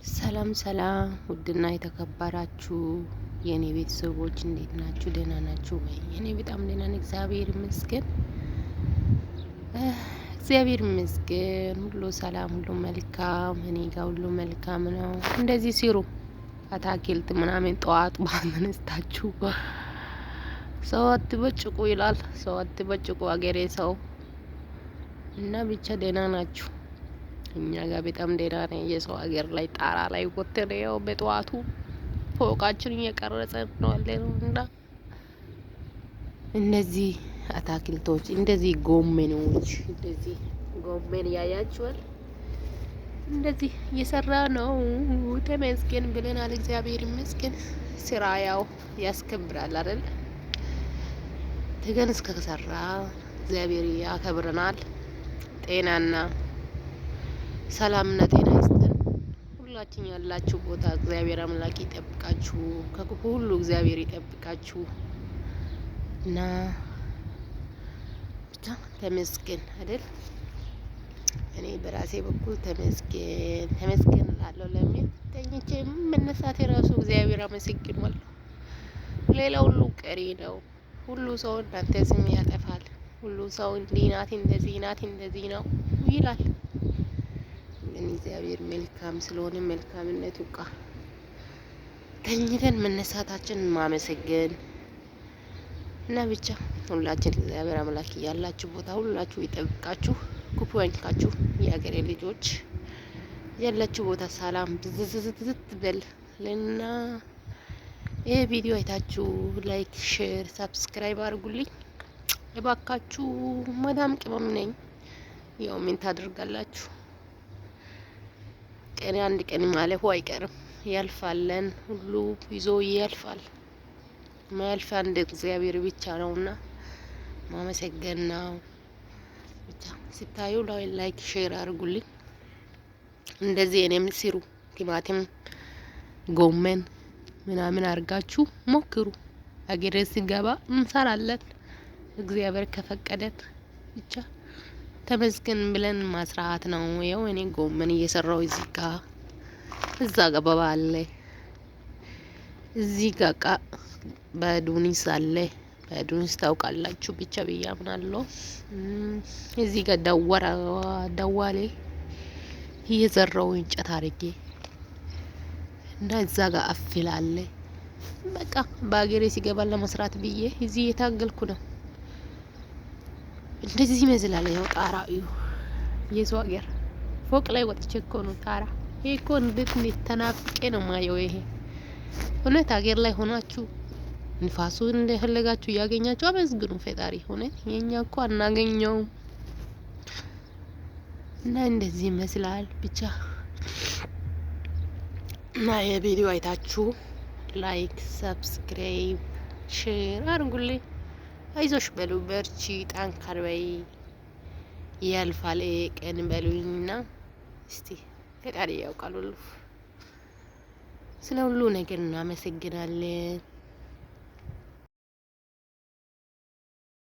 ሰላም ሰላም ውድና የተከበራችሁ የኔ ቤተሰቦች እንዴት ናችሁ? ደህና ናችሁ ወይ? እኔ በጣም ደህና ነኝ፣ እግዚአብሔር ይመስገን። እግዚአብሔር ይመስገን፣ ሁሉ ሰላም፣ ሁሉ መልካም። እኔ ጋር ሁሉ መልካም ነው። እንደዚህ ሲሩ አታክልት ምናምን ጠዋት ባነስታችሁ ሰው አትበጭቁ ይላል። ሰው አትበጭቁ አገሬ ሰው እና ብቻ ደህና ናችሁ? እኛ ጋር በጣም ደህና ነኝ። የሰው ሀገር ላይ ጣራ ላይ ወጥተን ያው በጠዋቱ ፎቃችን እየቀረጸን ነው ያለነው እና እነዚህ አታክልቶች እንደዚህ ጎመኖች እንደዚህ ጎመን ያያችኋል። እንደዚህ እየሰራ ነው። ተመስገን ብለናል። እግዚአብሔር ይመስገን። ስራ ያው ያስከብራል አይደል? ተገን እስከሰራ እግዚአብሔር ያከብረናል። ጤናና ሰላምና ጤና ይስጠን። ሁላችን ያላችሁ ቦታ እግዚአብሔር አምላክ ይጠብቃችሁ፣ ከክፉ ሁሉ እግዚአብሔር ይጠብቃችሁ እና ብቻ ተመስገን አይደል? እኔ በራሴ በኩል ተመስገን ተመስገን እላለሁ። ለምን ተኝቼ መነሳት የራሱ እግዚአብሔር አመሰግናለሁ። ሌላ ሁሉ ቀሪ ነው። ሁሉ ሰው እናንተ ስም ያጠፋል። ሁሉ ሰው እንዲህ ናት እንደዚህ ናት እንደዚህ ነው ይላል። እግዚአብሔር መልካም ስለሆነ መልካምነቱ ቃ ተኝተን መነሳታችን ማመሰገን እና ብቻ ሁላችን እግዚአብሔር አምላክ ያላችሁ ቦታ ሁላችሁ ይጠብቃችሁ፣ ክፉ አይንካችሁ። የአገሬ ልጆች ያላችሁ ቦታ ሰላም ብዝዝዝት በል ለና ይሄ ቪዲዮ አይታችሁ ላይክ፣ ሼር፣ ሰብስክራይብ አድርጉልኝ እባካችሁ። መዳም ቅመም ነኝ። ያው ምን ታደርጋላችሁ? ቀን አንድ ቀን ማለፉ አይቀርም። ያልፋለን፣ ሁሉ ይዞ ያልፋል። ማያልፍ አንድ እግዚአብሔር ብቻ ነውና ማመሰገን ነው። ብቻ ስታዩ ላይክ ሼር አድርጉልኝ። እንደዚህ እኔም ሲሩ ቲማቲም፣ ጎመን ምናምን አርጋችሁ ሞክሩ። አገሬ ሲገባ እንሰራለን እግዚአብሔር ከፈቀደን ብቻ ተመስገን ብለን ማስራት ነው። ያው እኔ ጎመን እየሰራው እዛ ጋር በባለ እዚህ ጋር በዱኒስ አለ። በዱኒስ ታውቃላችሁ ብቻ ብዬ አምናለሁ። እዚህ ጋር ደዋሌ እየዘራው እንጨት አድርጌ እና እዛ ጋር አፍላለ። በቃ በአገሬ ሲገባ ለመስራት ብዬ እዚህ እየታገልኩ ነው። እንደዚህ ይመስላል። ያው ጣራ እዩ። የሰው ሀገር ፎቅ ላይ ወጥቼ እኮ ነው ጣራ። ይሄ እኮ እንዴት ተናፍቄ ነው ማየው። ይሄ እውነት ሀገር ላይ ሆናችሁ ንፋሱን እንደፈለጋችሁ እያገኛችሁ አመስግኑ ፈጣሪ። እውነት የኛ እኮ አናገኘውም እና እንደዚህ ይመስላል ብቻ እና የቪዲዮ አይታችሁ ላይክ፣ ሰብስክራይብ፣ ሼር አድርጉልኝ። አይዞሽ በሉ፣ በርቺ፣ ጠንከር በይ፣ ያልፋል ቀን በሉኝና እስቲ ፈጣሪ ያውቃል ሁሉ። ስለ ሁሉ ነገር እናመሰግናለን።